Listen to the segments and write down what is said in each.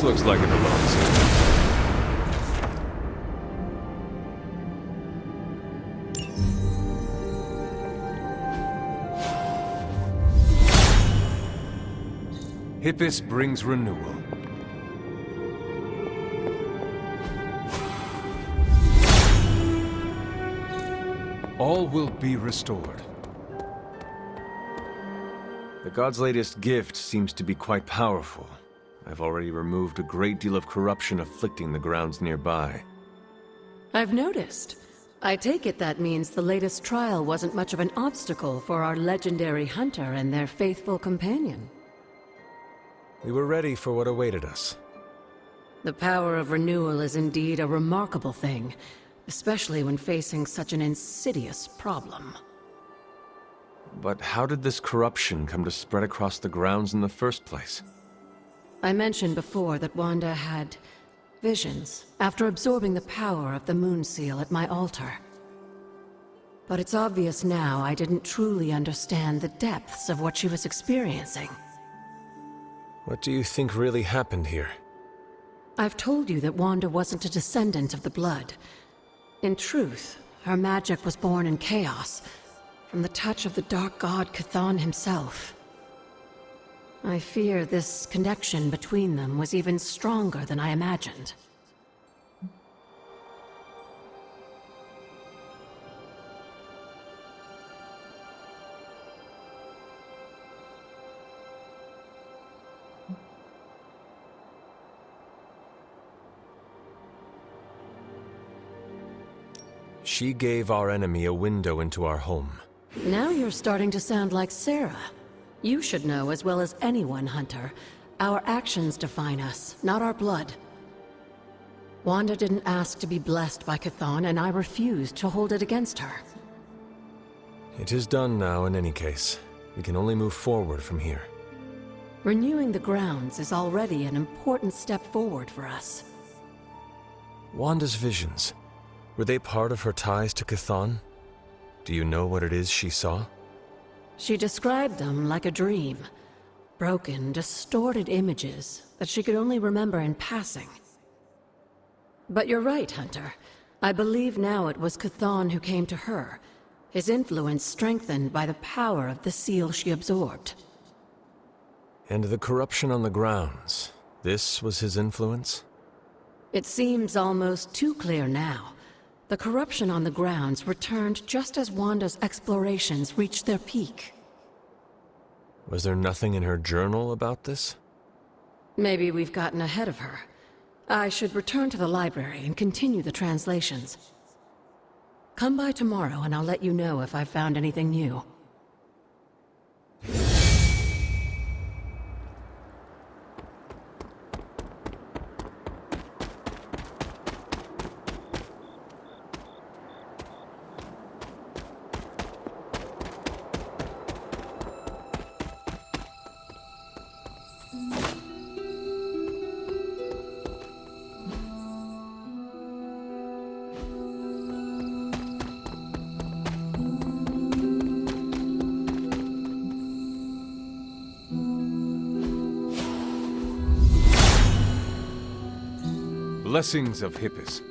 This looks like it belongs here. Hippus brings renewal. All will be restored. The god's latest gift seems to be quite powerful. I've already removed a great deal of corruption afflicting the grounds nearby. I've noticed. I take it that means the latest trial wasn't much of an obstacle for our legendary hunter and their faithful companion. We were ready for what awaited us. The power of renewal is indeed a remarkable thing, especially when facing such an insidious problem. But how did this corruption come to spread across the grounds in the first place? I mentioned before that Wanda had visions after absorbing the power of the Moon Seal at my altar. But it's obvious now I didn't truly understand the depths of what she was experiencing. What do you think really happened here? I've told you that Wanda wasn't a descendant of the Blood. In truth, her magic was born in chaos, from the touch of the Dark God Chthon himself. I fear this connection between them was even stronger than I imagined. She gave our enemy a window into our home. Now you're starting to sound like Sarah. You should know as well as anyone, Hunter. Our actions define us, not our blood. Wanda didn't ask to be blessed by Chthon, and I refused to hold it against her. It is done now in any case. We can only move forward from here. Renewing the grounds is already an important step forward for us. Wanda's visions, were they part of her ties to Chthon? Do you know what it is she saw? She described them like a dream. Broken, distorted images that she could only remember in passing. But you're right, Hunter. I believe now it was Chthon who came to her, his influence strengthened by the power of the seal she absorbed. And the corruption on the grounds, this was his influence? It seems almost too clear now. The corruption on the grounds returned just as Wanda's explorations reached their peak. Was there nothing in her journal about this? Maybe we've gotten ahead of her. I should return to the library and continue the translations. Come by tomorrow and I'll let you know if I've found anything new. Blessings of Hippus.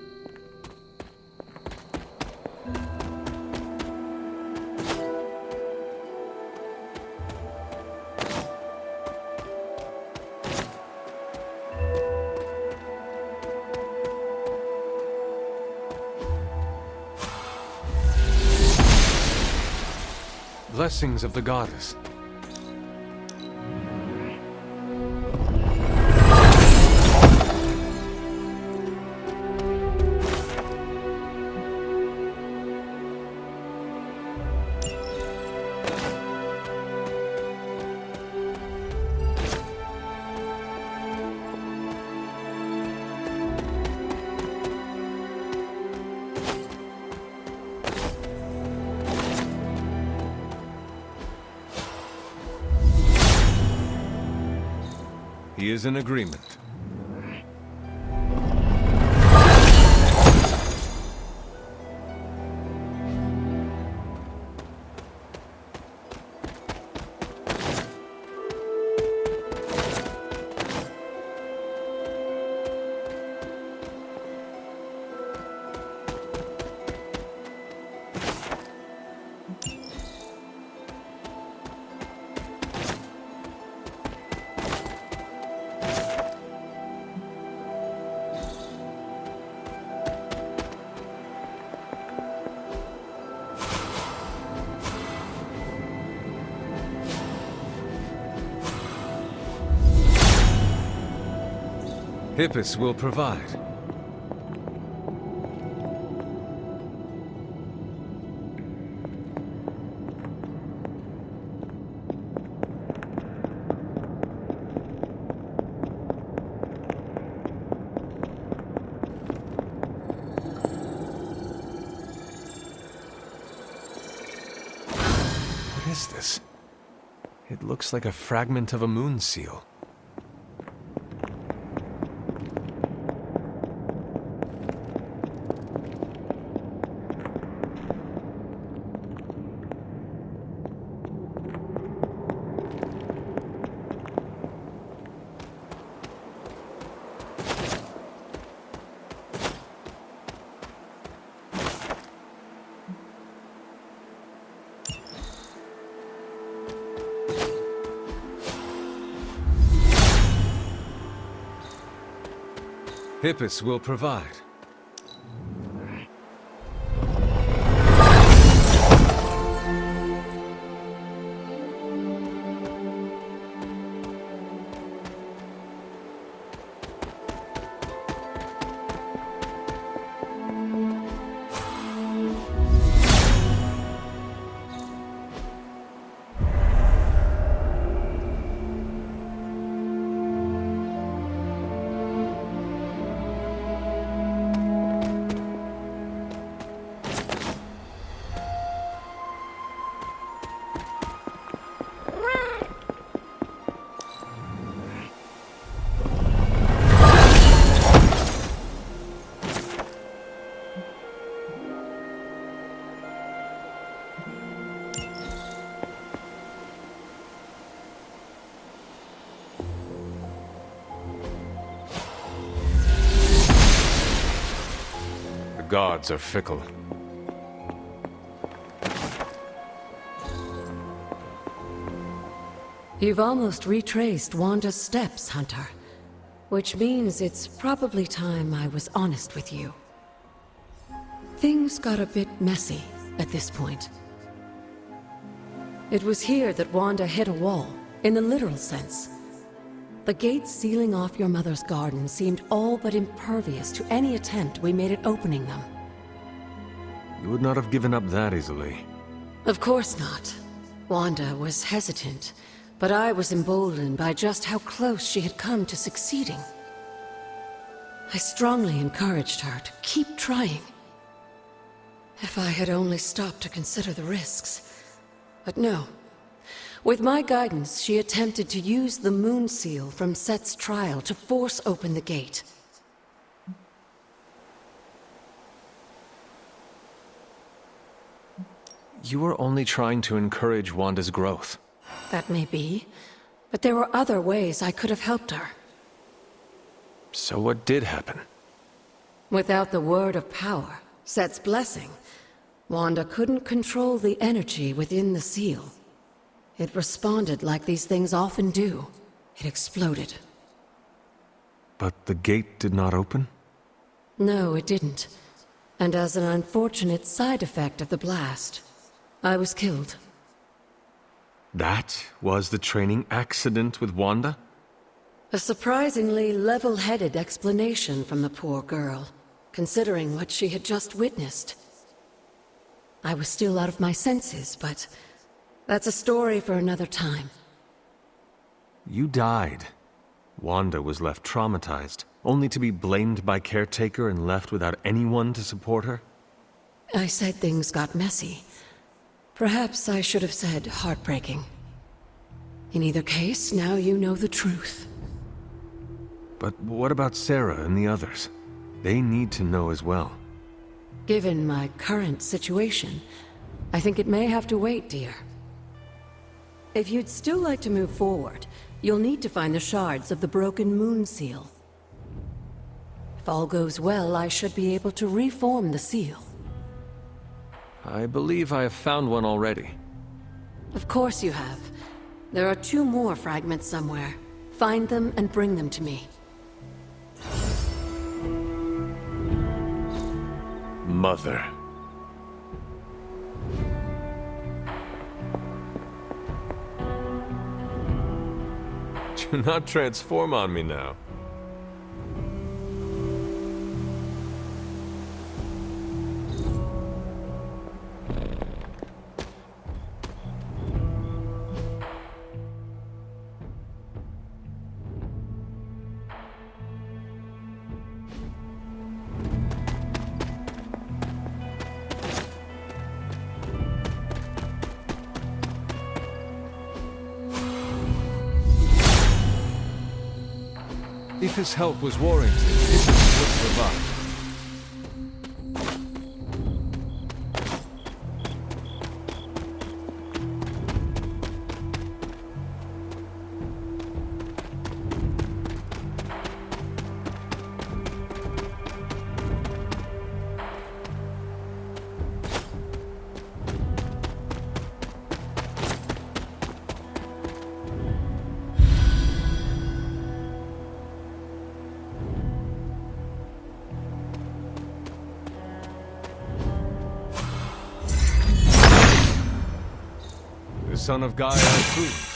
Blessings of the Goddess. He is in agreement. Hippus will provide. What is this? It looks like a fragment of a moon seal. Hippus will provide. The gods are fickle. You've almost retraced Wanda's steps, Hunter. Which means it's probably time I was honest with you. Things got a bit messy at this point. It was here that Wanda hit a wall, in the literal sense. The gates sealing off your mother's garden seemed all but impervious to any attempt we made at opening them. You would not have given up that easily. Of course not. Wanda was hesitant, but I was emboldened by just how close she had come to succeeding. I strongly encouraged her to keep trying. If I had only stopped to consider the risks. But no. With my guidance, she attempted to use the moon seal from Set's trial to force open the gate. You were only trying to encourage Wanda's growth. That may be, but there were other ways I could have helped her. So what did happen? Without the word of power, Set's blessing, Wanda couldn't control the energy within the seal. It responded like these things often do. It exploded. But the gate did not open? No, it didn't. And as an unfortunate side effect of the blast, I was killed. That was the training accident with Wanda? A surprisingly level-headed explanation from the poor girl, considering what she had just witnessed. I was still out of my senses, but that's a story for another time. You died. Wanda was left traumatized, only to be blamed by Caretaker and left without anyone to support her? I said things got messy. Perhaps I should have said heartbreaking. In either case, now you know the truth. But what about Sarah and the others? They need to know as well. Given my current situation, I think it may have to wait, dear. If you'd still like to move forward, you'll need to find the shards of the broken moon seal. If all goes well, I should be able to reform the seal. I believe I have found one already. Of course you have. There are 2 more fragments somewhere. Find them and bring them to me. Mother. Do not transform on me now. if his help was warranted, Idris would provide. The son of Gaia approves.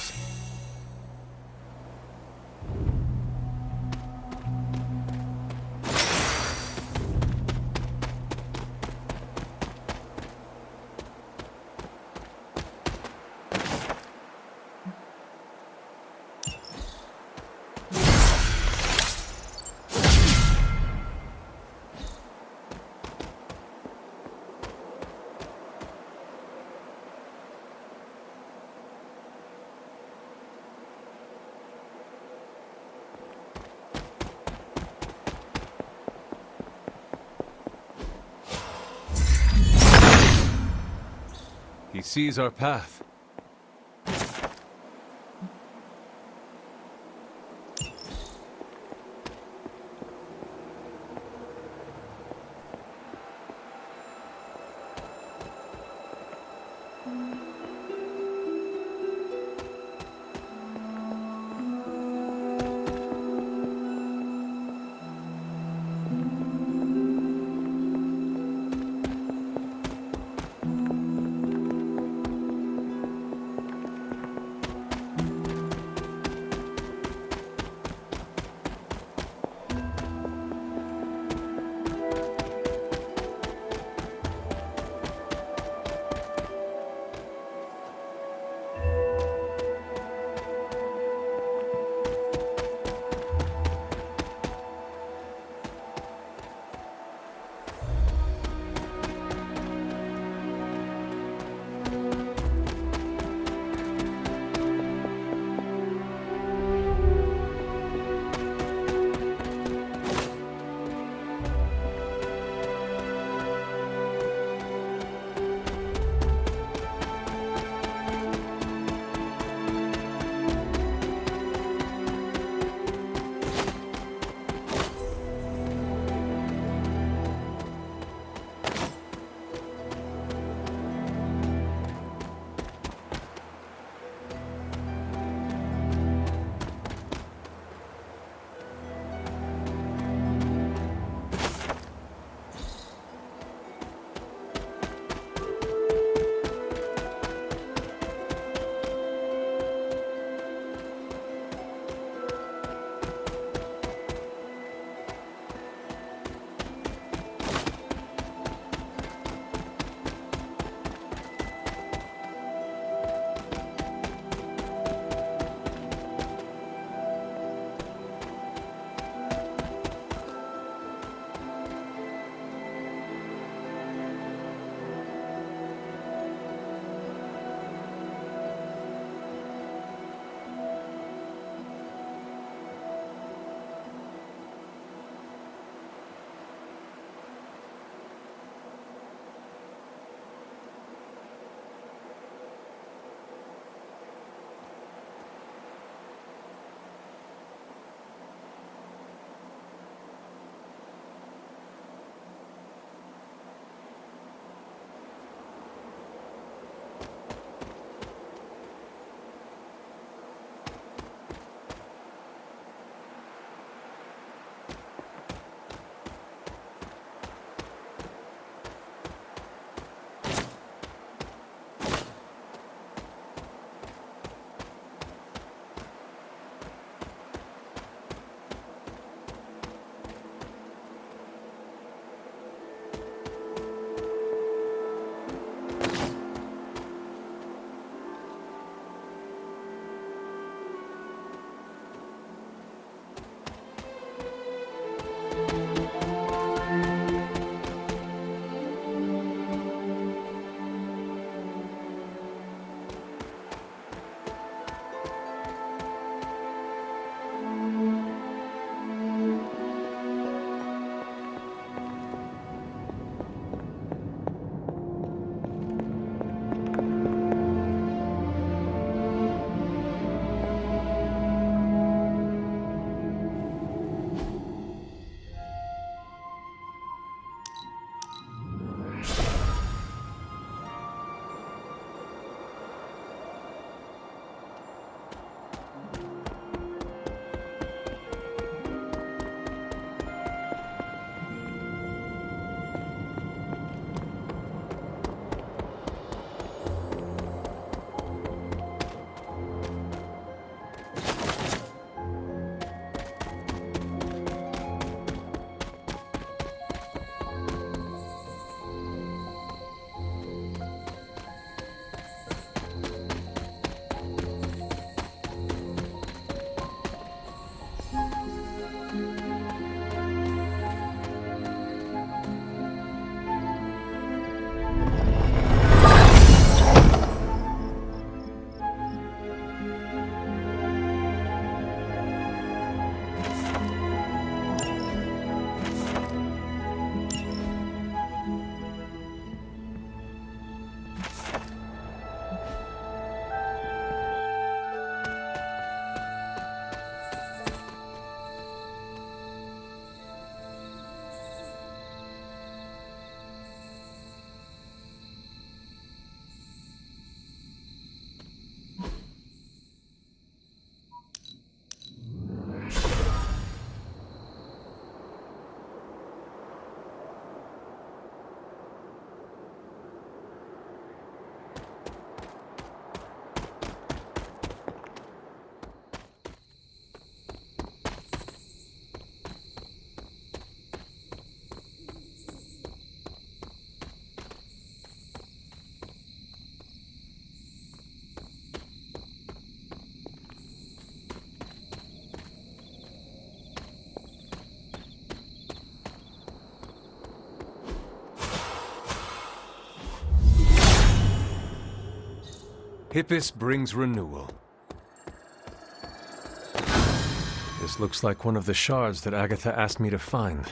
He sees our path. Hippus brings renewal. This looks like one of the shards that Agatha asked me to find.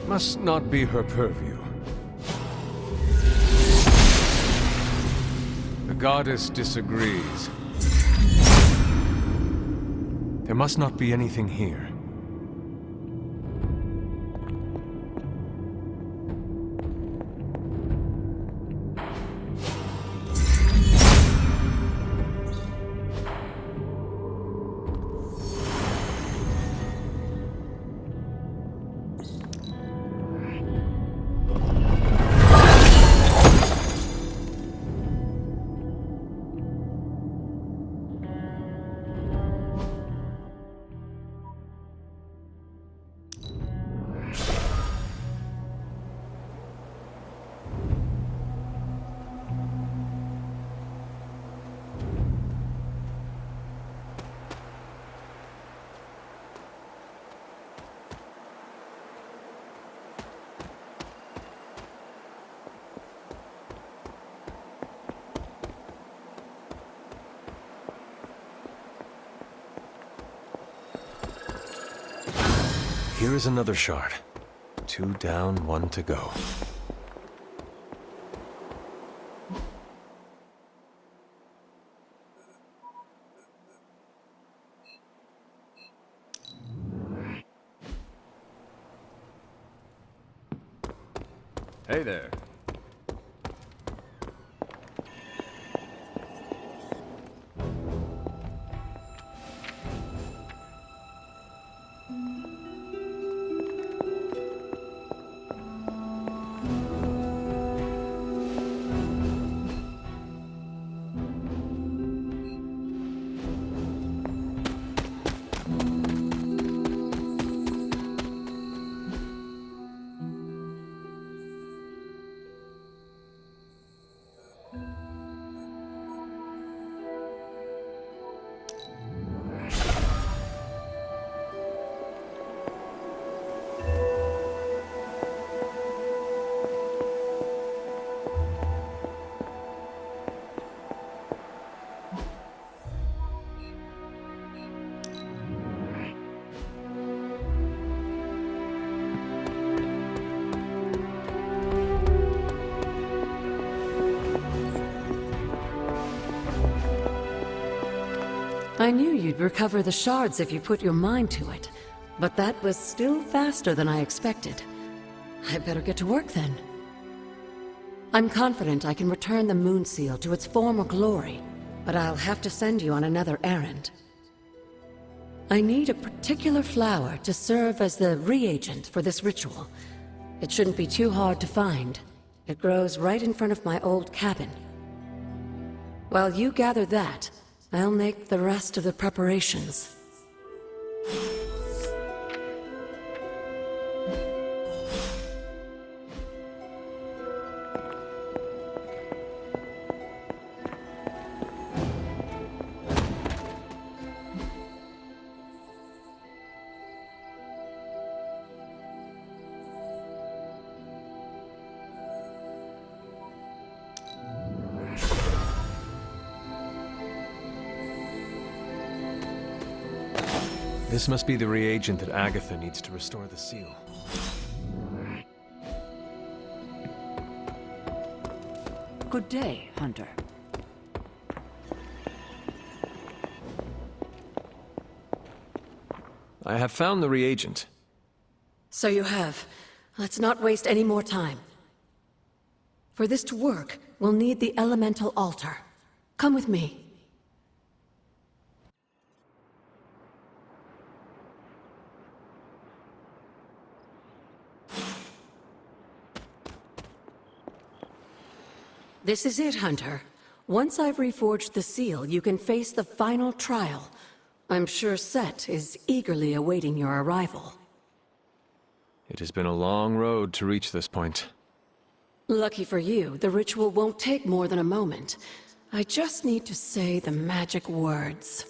Must not be her purview. The goddess disagrees. There must not be anything here. Here is another shard. 2 down, 1 to go. Hey there. I knew you'd recover the shards if you put your mind to it, but that was still faster than I expected. I better get to work then. I'm confident I can return the Moon Seal to its former glory, but I'll have to send you on another errand. I need a particular flower to serve as the reagent for this ritual. It shouldn't be too hard to find. It grows right in front of my old cabin. While you gather that, I'll make the rest of the preparations. This must be the reagent that Agatha needs to restore the seal. Good day, Hunter. I have found the reagent. So you have. Let's not waste any more time. For this to work, we'll need the elemental altar. Come with me. This is it, Hunter. Once I've reforged the seal, you can face the final trial. I'm sure Set is eagerly awaiting your arrival. It has been a long road to reach this point. Lucky for you, the ritual won't take more than a moment. I just need to say the magic words.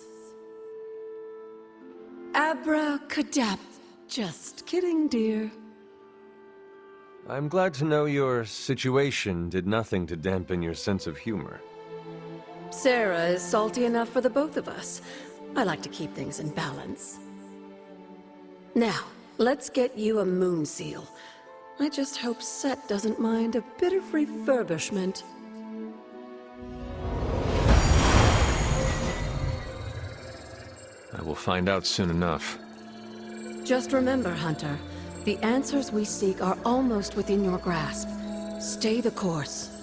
Abracadabra. Just kidding, dear. I'm glad to know your situation did nothing to dampen your sense of humor. Sarah is salty enough for the both of us. I like to keep things in balance. Now, let's get you a moon seal. I just hope Set doesn't mind a bit of refurbishment. I will find out soon enough. Just remember, Hunter, the answers we seek are almost within your grasp. Stay the course.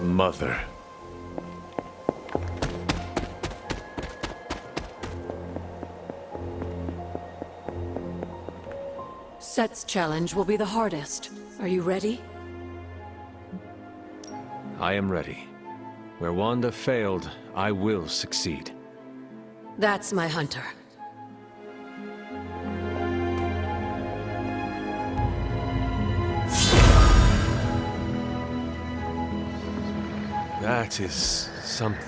Mother. Set's challenge will be the hardest. Are you ready? I am ready. Where Wanda failed, I will succeed. That's my Hunter. That is something.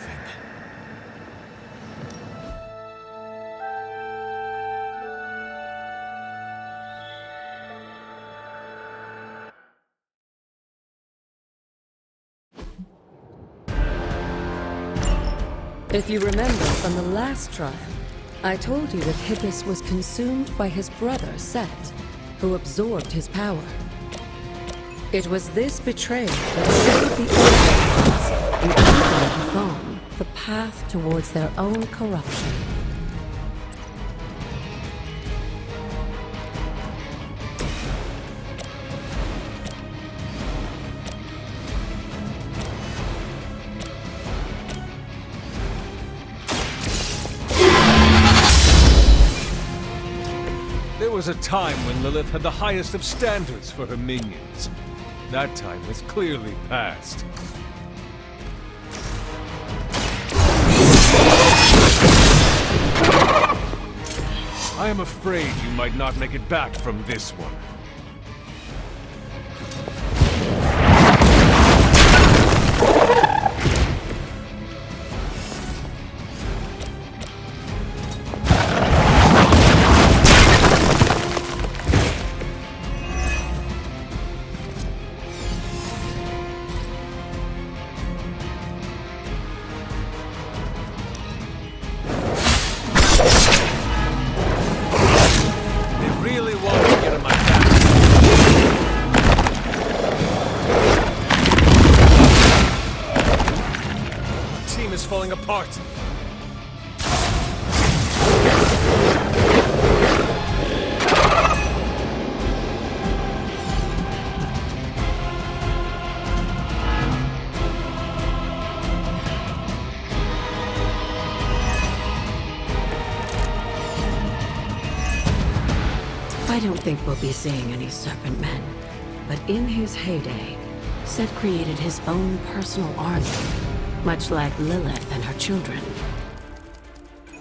If you remember from the last trial, I told you that Hippus was consumed by his brother, Set, who absorbed his power. It was this betrayal that showed the Earthbound and people of Chthon the path towards their own corruption. There was a time when Lilith had the highest of standards for her minions. That time has clearly passed. I am afraid you might not make it back from this one. Falling apart. I don't think we'll be seeing any Serpent Men, but in his heyday, Set created his own personal army, much like Lilith and her children.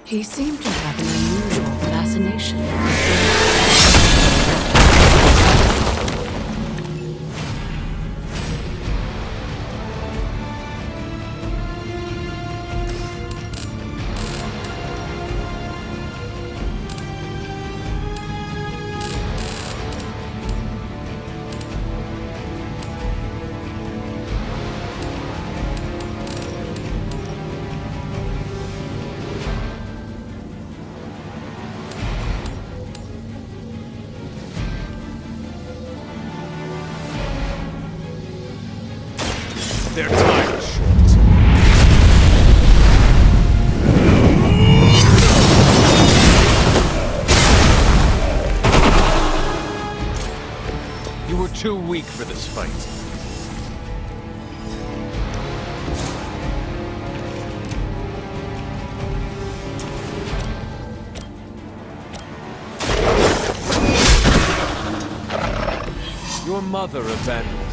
He seemed to have an unusual fascination with Their time is short. You were too weak for this fight. Your mother abandoned you.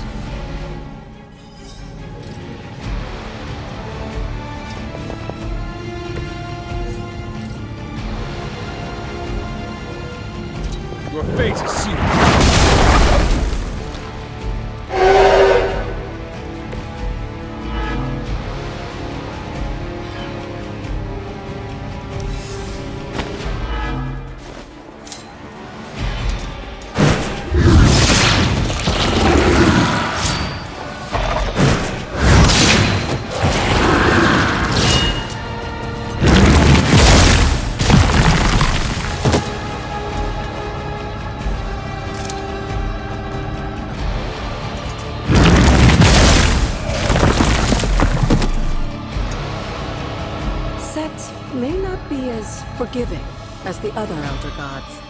Your fate is sealed. Set may not be as forgiving as the other Elder Gods.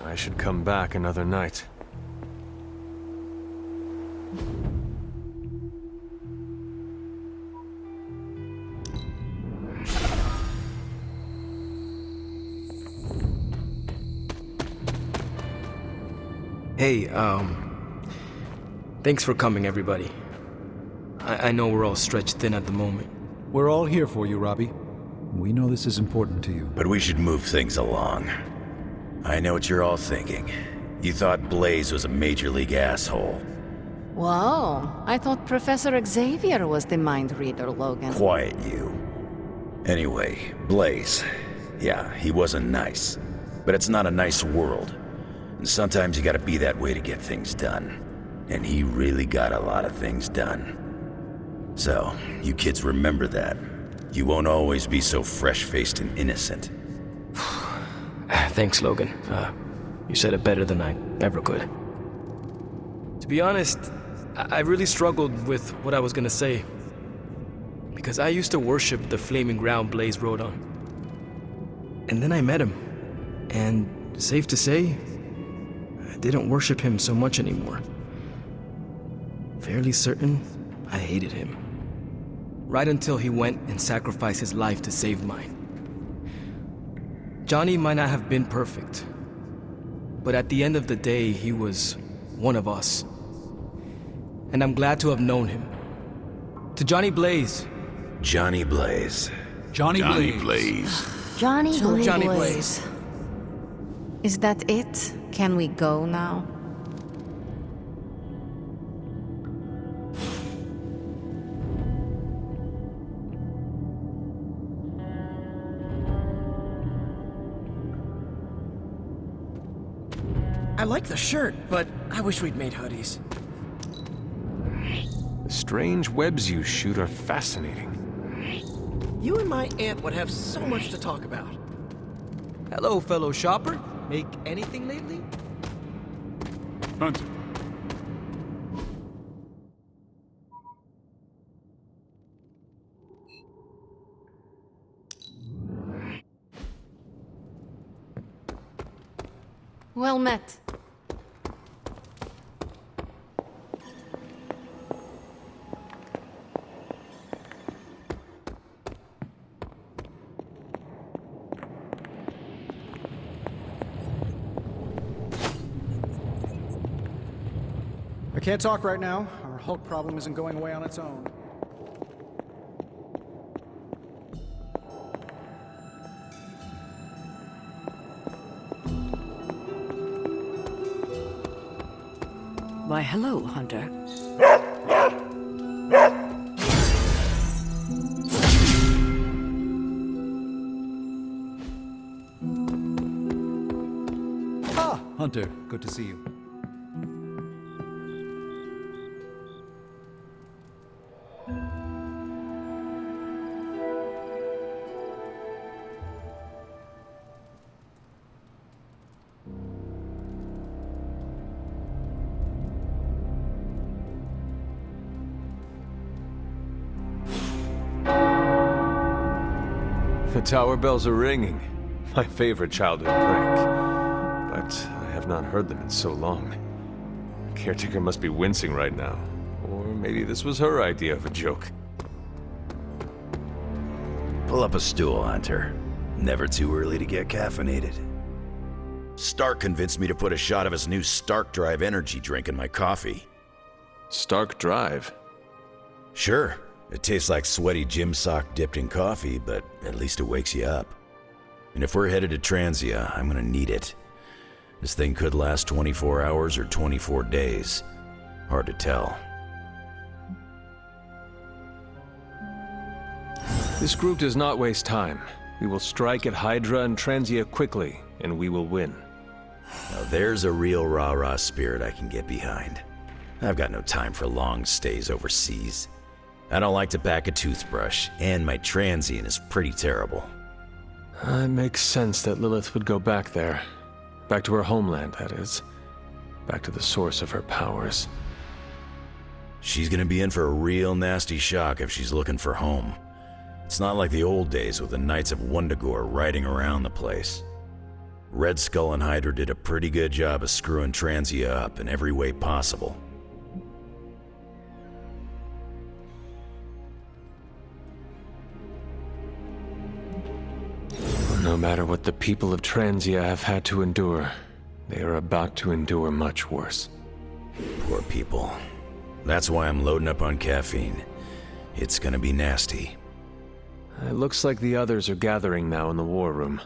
I should come back another night. Hey, thanks for coming, everybody. I know we're all stretched thin at the moment. We're all here for you, Robbie. We know this is important to you. But we should move things along. I know what you're all thinking. You thought Blaze was a major league asshole. Whoa, I thought Professor Xavier was the mind reader, Logan. Quiet you. Anyway, Blaze. Yeah, he wasn't nice. But it's not a nice world. And sometimes you gotta be that way to get things done. And he really got a lot of things done. So, you kids remember that. You won't always be so fresh-faced and innocent. Thanks, Logan. You said it better than I ever could. To be honest, I really struggled with what I was gonna say. Because I used to worship the flaming ground Blaze rode on. And then I met him. And safe to say, I didn't worship him so much anymore. Fairly certain I hated him. Right until he went and sacrificed his life to save mine. Johnny might not have been perfect, but at the end of the day, he was one of us. And I'm glad to have known him. To Johnny Blaze. Johnny Blaze. Johnny Blaze. Johnny Blaze. Johnny Blaze. Is that it? Can we go now? I like the shirt, but I wish we'd made hoodies. The strange webs you shoot are fascinating. You and my aunt would have so much to talk about. Hello, fellow shopper. Make anything lately? Hunter. Well met. Can't talk right now. Our Hulk problem isn't going away on its own. Why, hello, Hunter. Ah, Hunter, good to see you. The tower bells are ringing. My favorite childhood prank. But I have not heard them in so long. Caretaker must be wincing right now. Or maybe this was her idea of a joke. Pull up a stool, Hunter. Never too early to get caffeinated. Stark convinced me to put a shot of his new Stark Drive energy drink in my coffee. Stark Drive? Sure. It tastes like sweaty gym sock dipped in coffee, but at least it wakes you up. And if we're headed to Transia, I'm gonna need it. This thing could last 24 hours or 24 days. Hard to tell. This group does not waste time. We will strike at Hydra and Transia quickly, and we will win. Now there's a real rah-rah spirit I can get behind. I've got no time for long stays overseas. I don't like to pack a toothbrush, and my transient is pretty terrible. It makes sense that Lilith would go back there. Back to her homeland, that is. Back to the source of her powers. She's gonna be in for a real nasty shock if she's looking for home. It's not like the old days with the Knights of Wundagore riding around the place. Red Skull and Hydra did a pretty good job of screwing Transia up in every way possible. No matter what the people of Transia have had to endure, they are about to endure much worse. Poor people. That's why I'm loading up on caffeine. It's gonna be nasty. It looks like the others are gathering now in the war room.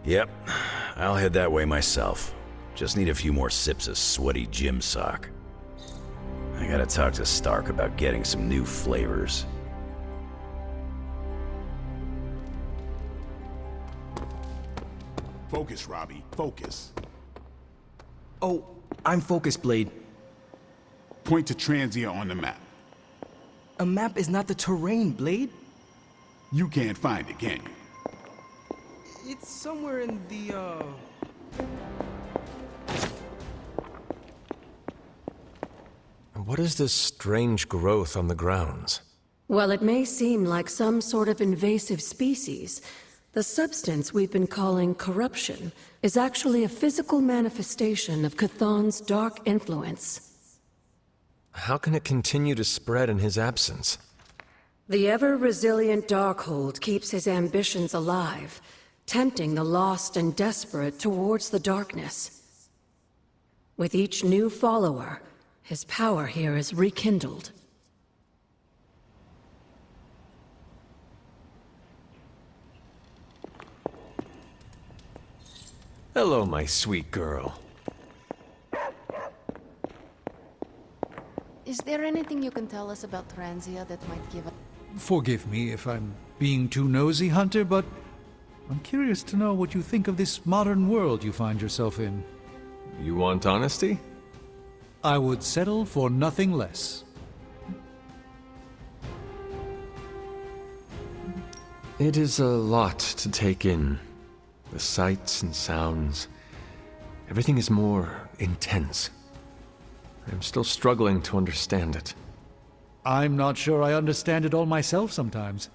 Yep, I'll head that way myself. Just need a few more sips of sweaty gym sock. I gotta talk to Stark about getting some new flavors. Focus, Robbie. Focus. Oh, I'm focused, Blade. Point to Transia on the map. A map is not the terrain, Blade. You can't find it, can you? It's somewhere in the, What is this strange growth on the grounds? While it may seem like some sort of invasive species, the substance we've been calling corruption is actually a physical manifestation of Chthon's dark influence. How can it continue to spread in his absence? The ever-resilient Darkhold keeps his ambitions alive, tempting the lost and desperate towards the darkness. With each new follower, his power here is rekindled. Hello, my sweet girl. Is there anything you can tell us about Transia that might give us... Forgive me if I'm being too nosy, Hunter, but I'm curious to know what you think of this modern world you find yourself in. You want honesty? I would settle for nothing less. It is a lot to take in. The sights and sounds. Everything is more intense. I'm still struggling to understand it. I'm not sure I understand it all myself sometimes.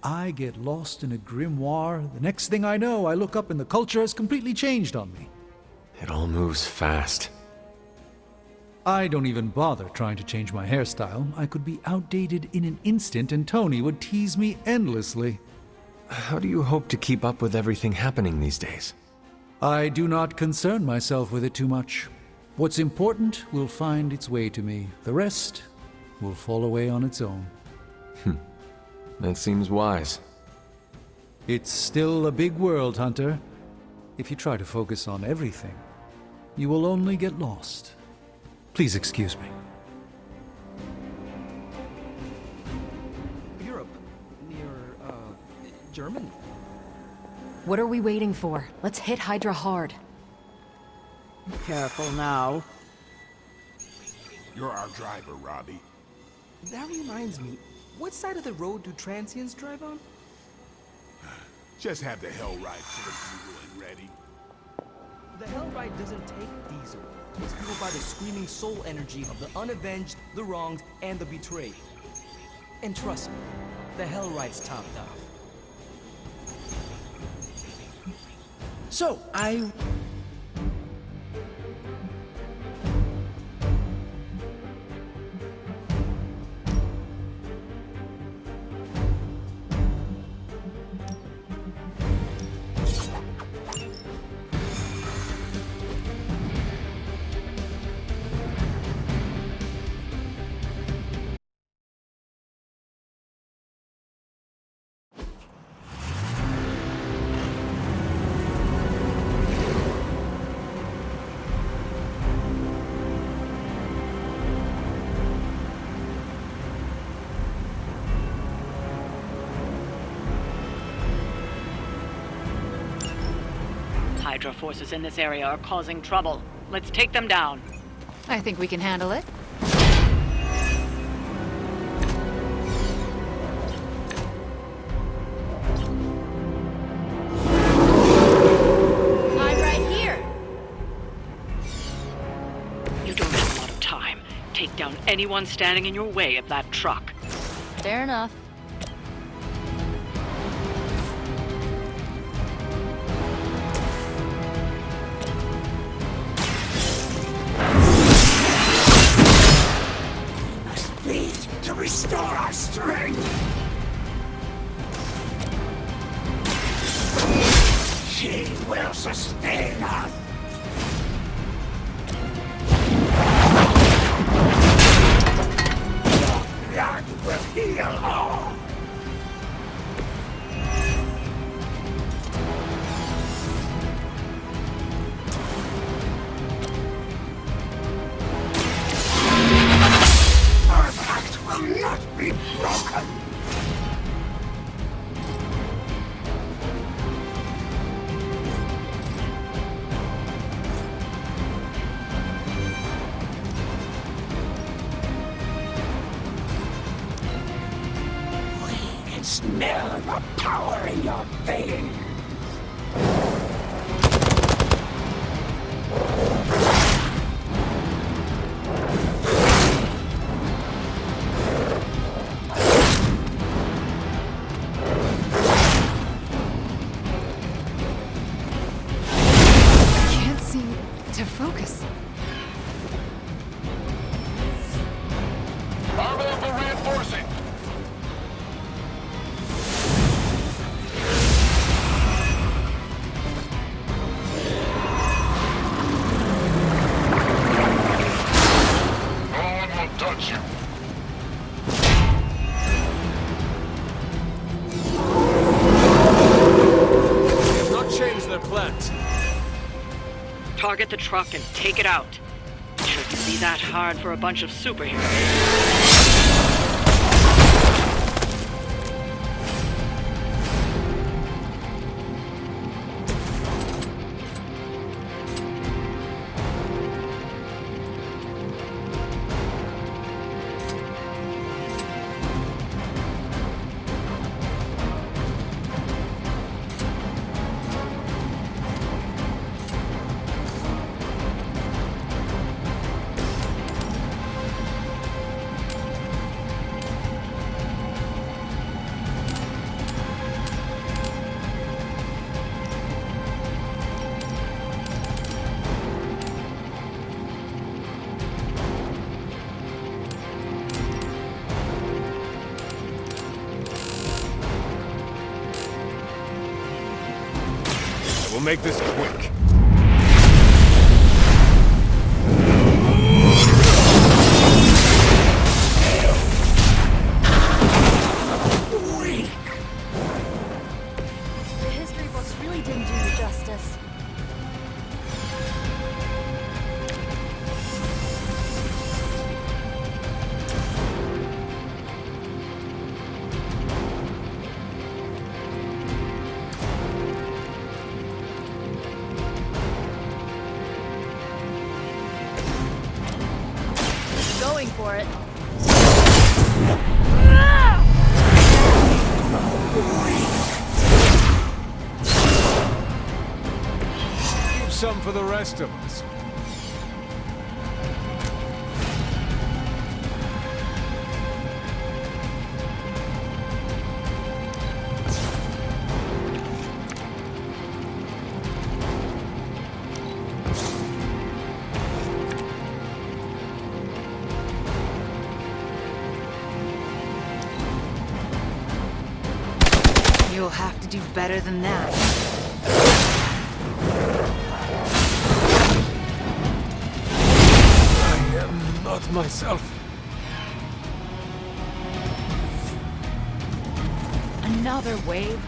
I get lost in a grimoire. The next thing I know, I look up and the culture has completely changed on me. It all moves fast. I don't even bother trying to change my hairstyle. I could be outdated in an instant and Tony would tease me endlessly. How do you hope to keep up with everything happening these days? I do not concern myself with it too much. What's important will find its way to me. The rest will fall away on its own. That seems wise. It's still a big world, Hunter. If you try to focus on everything, you will only get lost. Please excuse me. Europe. Near, Germany. What are we waiting for? Let's hit Hydra hard. Careful now. You're our driver, Robbie. That reminds me, what side of the road do transients drive on? Just have the hell ride full of fuel and ready. The Hellride doesn't take diesel. It's fueled by the screaming soul energy of the unavenged, the wronged, and the betrayed. And trust me, the Hellride's topped off. So, Hydra forces in this area are causing trouble. Let's take them down. I think we can handle it. I'm right here. You don't have a lot of time. Take down anyone standing in your way of that truck. Fair enough. To restore our strength! She will sustain us! Your blood will heal all! Our pact will not be broken! We can smell the power in your veins! Can't seem to focus. Bravo for reinforcing! No one will touch you! They have not changed their plans. Target the truck and take it out. Shouldn't be that hard for a bunch of superheroes. We'll make this quick. for it. Leave some for the rest of us. You'll have to do better than that. I am not myself. Another wave?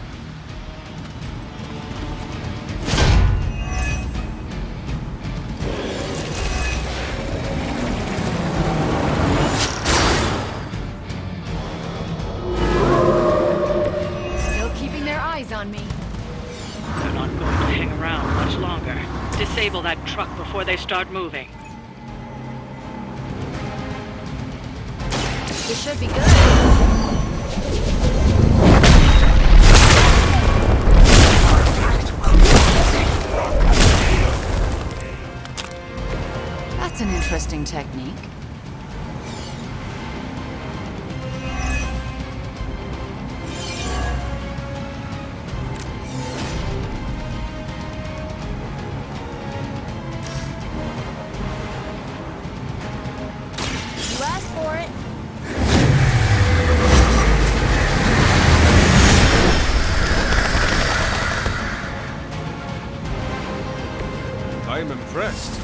On me. They're not going to hang around much longer. Disable that truck before they start moving. This should be good. That's an interesting technique. I am impressed.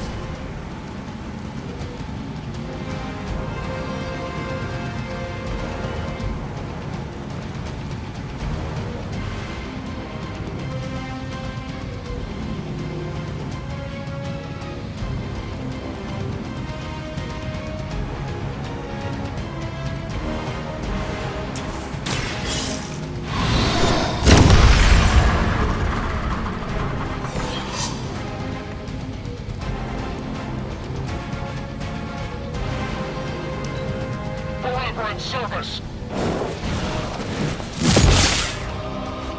Service.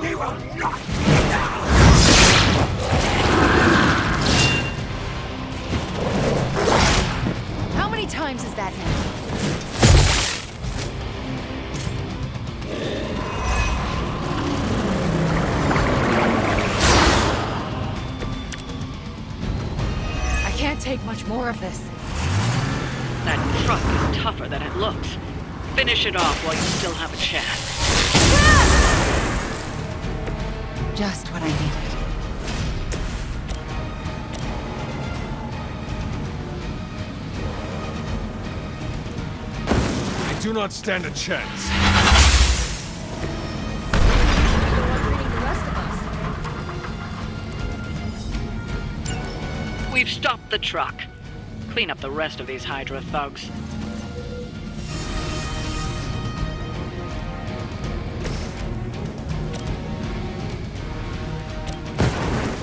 We will not down. How many times is that now? I can't take much more of this. That truck is tougher than it looks. Finish it off while you still have a chance. Just what I needed. I do not stand a chance. We've stopped the truck. Clean up the rest of these Hydra thugs.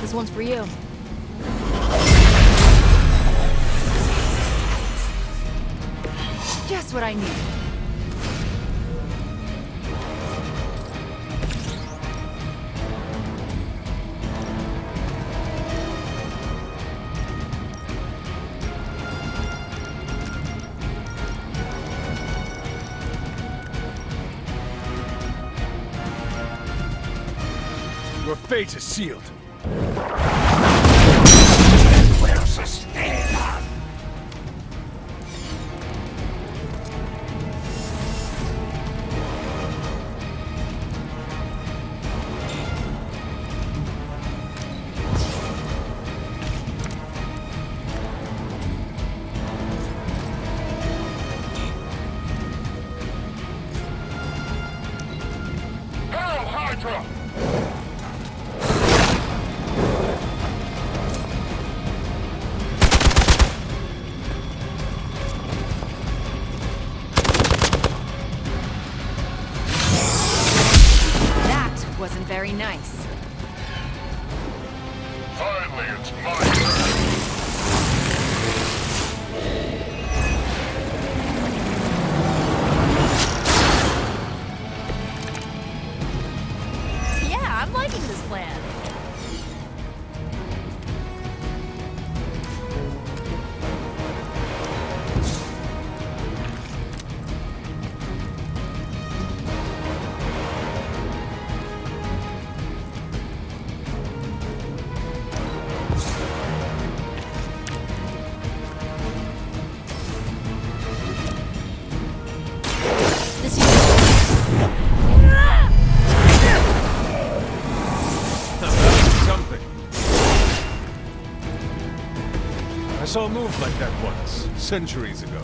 This one's for you. Just what I need. Your fate is sealed. Will sustain us. Hail Hydra! Wasn't very nice. Finally, it's my turn. saw a move like that once, centuries ago.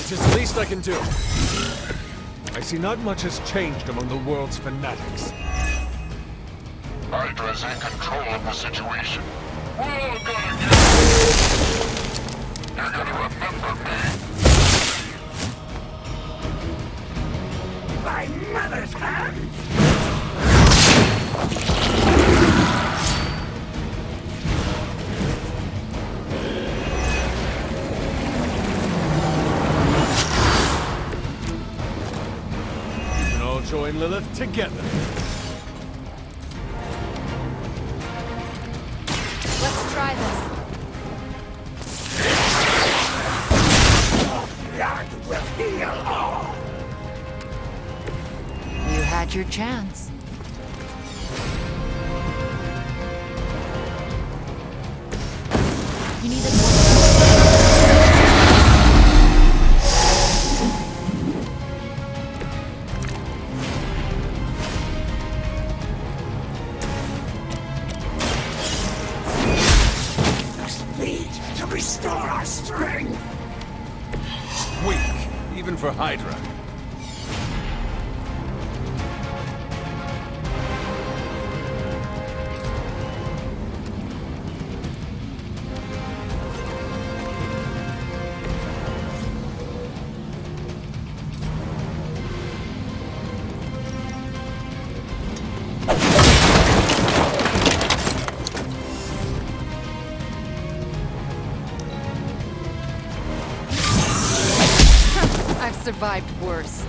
It is the least I can do. I see not much has changed among the world's fanatics. Hydra's in control of the situation. We're all gonna get... You're gonna remember me. My mother's hand! Join Lilith together. Let's try this. That will heal all. You had your chance. You needed more. Restore our strength! Weak, even for Hydra. Survived worse.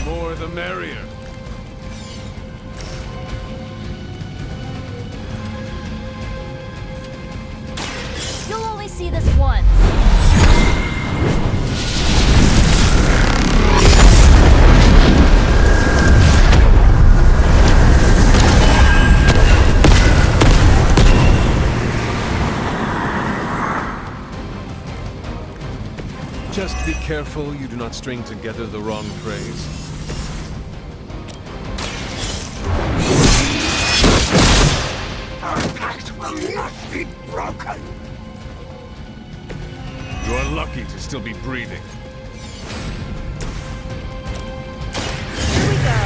More the merrier. You'll only see this once. Just be careful you do not string together the wrong phrase. Our pact will not be broken! You are lucky to still be breathing. Here we go.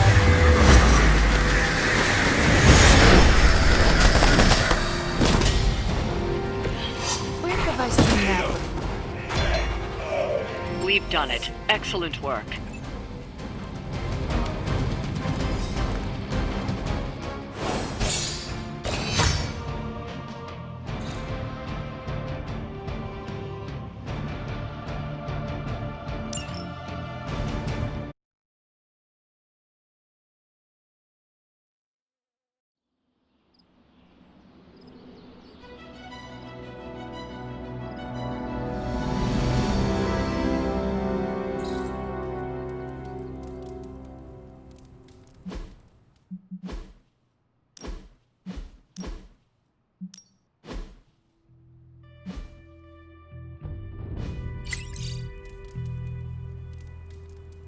Where have I seen that before? We've done it. Excellent work.